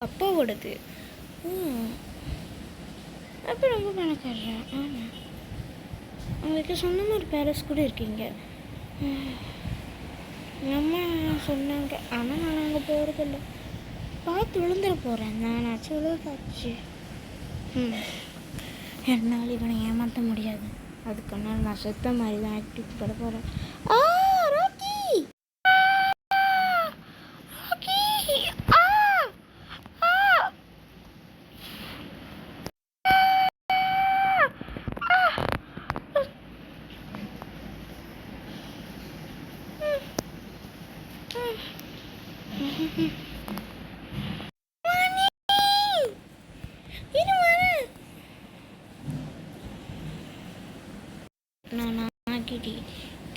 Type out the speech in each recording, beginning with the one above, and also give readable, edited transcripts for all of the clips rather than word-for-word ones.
அப்பாவோடது. அப்போ ரொம்ப பணக்காரன். ஆமாம், உங்களுக்கு சொந்தமாக ஒரு பேலஸ் கூட இருக்கீங்க. அம்மா சொன்னாங்க, ஆனால் நான் அங்கே போகிறதில்ல. பார்த்து விழுந்துட போகிறேன். நானாச்சு விழுதாச்சு. என்னால் இவனை ஏமாற்ற முடியாது. அதுக்குன்னா நான் செத்த மாதிரி தான் ஆக்டிவ் பண்ண போகிறேன். நான் ஆக்கிட்டி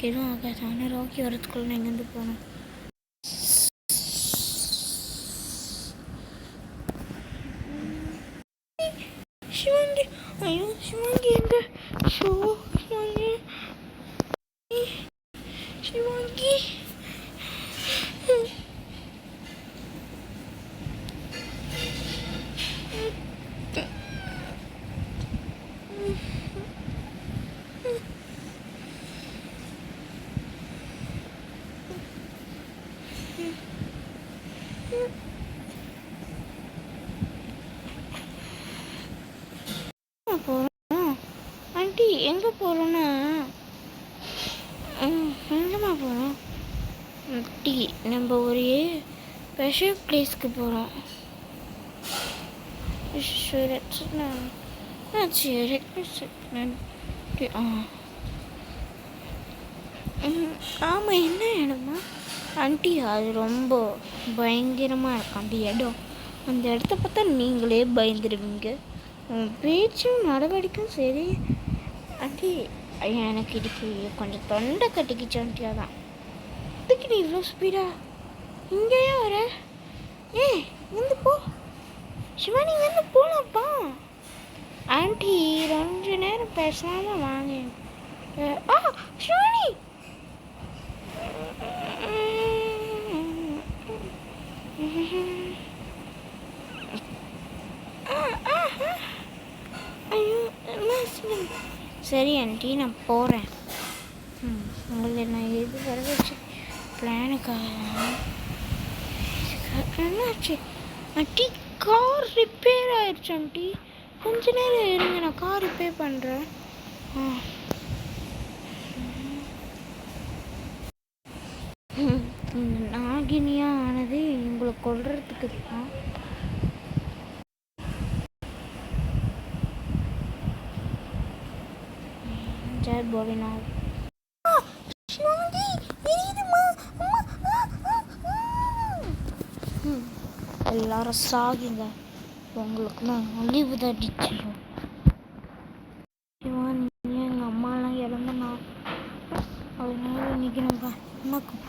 எதுவும் ஆகாது. ஆனால் ராக்கி வரத்துக்குள்ள நான் எங்கேருந்து போனேன். சிவாங்கி, ஐயோ சிவாங்கி எங்க? சிவாங்கி, சிவாங்கி போகிறோம். ஆண்டி எங்கே போகிறோன்னா, எங்கேம்மா போகிறோம்? ஆண்டி நம்ம ஒரு ஸ்பெஷல் பிளேஸ்க்கு போகிறோம். சரி, ஆமாம், என்ன இடமா ஆண்டி? அது ரொம்ப பயங்கரமாக இருக்கும் அந்த இடம். அந்த இடத்த பார்த்தா நீங்களே பயந்துடுவீங்க. பேச்சும் நடவடிக்கையும் சரி ஆண்டி. எனக்கு இதுக்கு கொஞ்சம் தொண்டை கட்டிக்கிச்சு ஆண்டி. அதான் இதுக்கு நீ இவ்வளோ ஸ்பீடா இங்கேயே வர? இருந்து போ சிவானி, இங்கேருந்து போகலாம்ப்பா. ஆண்டி கொஞ்ச நேரம் பேசாமல் வாங்க. சிவானி, சரி ஆண்டி, நான் போகிறேன். உங்களை நான் எது வர வச்சு பிளானுக்காக என்னாச்சு ஆண்டி? கார் ரிப்பேர் ஆயிடுச்சு ஆண்டி. கொஞ்ச நேரம் இருங்க, நான் கார் ரிப்பேர் பண்ணுறேன். நாகினியாக ஆனது உங்களை கொல்றதுக்கு தான். ஜெய் போலினார். எல்லாரும் சாகுங்க, உங்களுக்கு நான் ஒளிவு தடிச்சிடும். சிவானி, எங்கள் அம்மாலாம் இறந்தனா, அதனால இன்னைக்கு நம்ம அம்மாக்கும்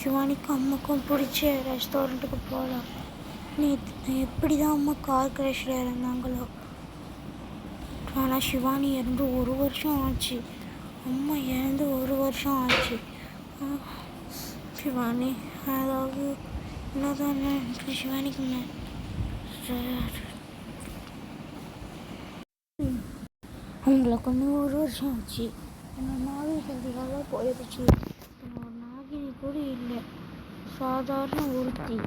சிவானிக்கும் அம்மாக்கும் பிடிச்ச ரெஸ்டாரண்ட்டுக்கு போகலாம். நேற்று எப்படி தான் அம்மா கார் கிராஷில் இறந்தாங்களோ. ஆனால் சிவானி இறந்து 1 வருஷம் ஆச்சு. அம்மா இறந்து 1 வருஷம் ஆச்சு. சிவானி அதாவது என்னதான் சிவானிக்கு அவங்கள கொண்டு 1 வருஷம் ஆச்சு. என்னோட நாகினி கல்வியாக போயிடுச்சு. என்னோட நாகினி கூட இல்லை, சாதாரண ஒருத்தி.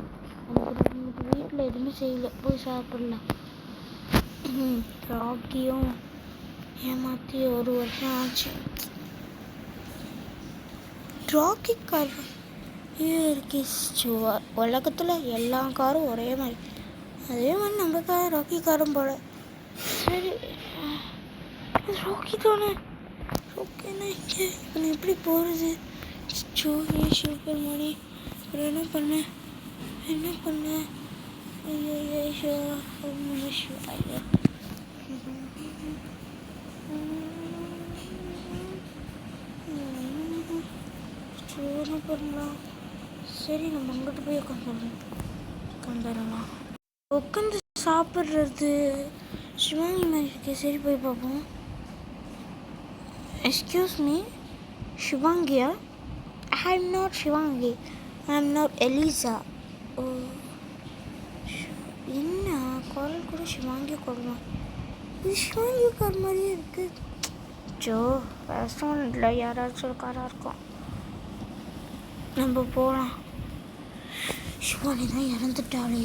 எனக்கு வீட்டில் எதுவுமே செய்யலை, போய் சாப்பிடலாம். ராக்கியும் ஏமாற்றி 1 வருஷம் ஆச்சு. ராக்கி கார் இருக்கு. உலகத்தில் எல்லா காரும் ஒரே மாதிரி, அதே மாதிரி நம்ம கார் ராக்கி காரும் போல. சரி, ராக்கி தானே. ஓகேண்ணா, இங்கே இப்போ நான் எப்படி போகிறது? Super money. அப்புறம் என்ன பண்ணேன்? ஐயோ என்ன பண்ணலாம்? சரி, நம்ம அங்கிட்டு போய் உட்காந்துடலாம். உட்காந்து சாப்பிட்றது சிவாங்கி மாதிரி இருக்கே. சரி, போய் பார்ப்போம். எக்ஸ்கியூஸ் மீ, ஷிவாங்கியா? I am not Shivangi, I am not Eliza. Oh, என்ன கூட சிவாங்கி கொள்ளலாம். இது சிவாங்கி கார் மாதிரியே இருக்குது. ஜோ ரெஸ்டாரண்ட்டில் யாராச்சும் ஒரு காராக இருக்கும். நம்ம போகலாம். சிவானி தான் இறந்துட்டாளே.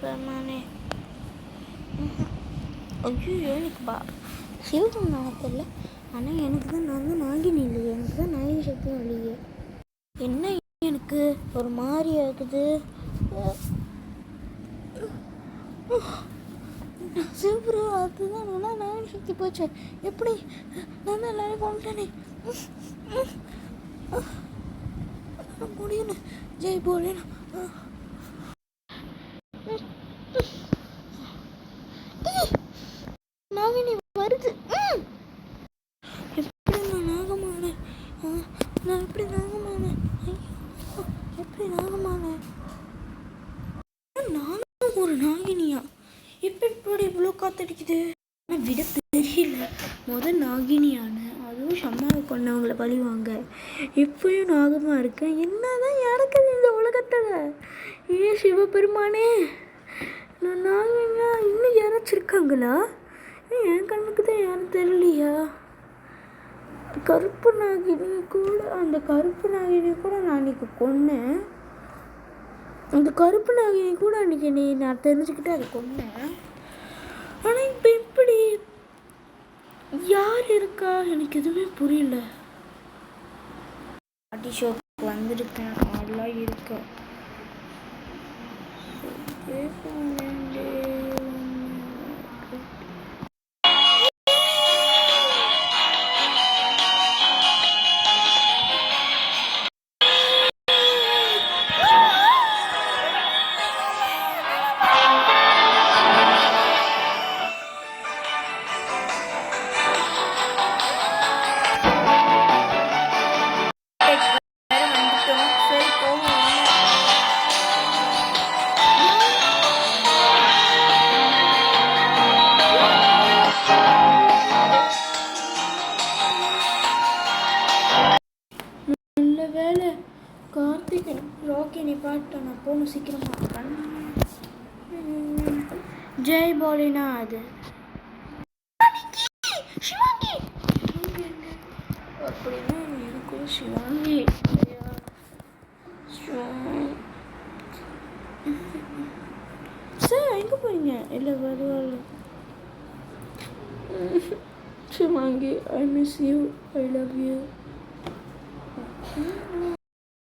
பெருமானே ஐயோ எனக்கு சிவகம் நடக்கல. ஆனால் எனக்கு தான் நான் தான் நாகினி இல்லையே. எனக்கு தான் நாகினி சக்தியும் இல்லையே. என்ன எனக்கு ஒரு மாதிரி ஆகுது. சிவபுரு அதுதான் நல்லா நாகினி சக்தி போச்சு. எப்படி நான் தான் எல்லாரையும் கொண்டுட்டேனே. முடியல. ஜெய் போலேனா. நாகினி வருது. எப்படி நான் நாகமானேன்? நான் எப்படி நாகமானேன்? எப்படி நாகமானேன்? நானும் ஒரு நாகினியா? எப்படி இவ்வளோ காத்தடிக்குது? ஆனால் விட தெரியல. நாகினியான அதுவும் சம்மாவை கொண்டவங்களை பழிவாங்க. இப்பயும் நாகமாக இருக்கேன். என்னதான் நடக்குது இந்த உலகத்தில்? ஏன் சிவபெருமானே, நான் நாகினியா? இன்னும் யாராச்சும் இருக்காங்களா? என் கண்ணுக்கு தான் யாரும் தெரியலையா? கருப்பு நாகினி கூட, அந்த கருப்பு நாகினி கூட நான் அன்றைக்கி கொன்னேன். அந்த கருப்பு நாகினி கூட அன்றைக்கி நான் தெரிஞ்சுக்கிட்டு அதை கொன்னேன். ஆனால் இப்போ எப்படி யார் இருக்கா எனக்கு எதுவுமே புரியல. பாட்டி ஷோக்கு வந்திருக்கேன். அதெல்லாம் இருக்கேன். வேலை கார்த்திகை ராக்கி நிப்பாட்ட நான் போகணும் சீக்கிரமாக. ஜெய் போலினா அது சிவாங்கி அப்படின்னா இருக்கும். சிவாங்கி சார் எங்கே போறீங்க? இல்லை வருவாள். Shivangi I miss you, I love you.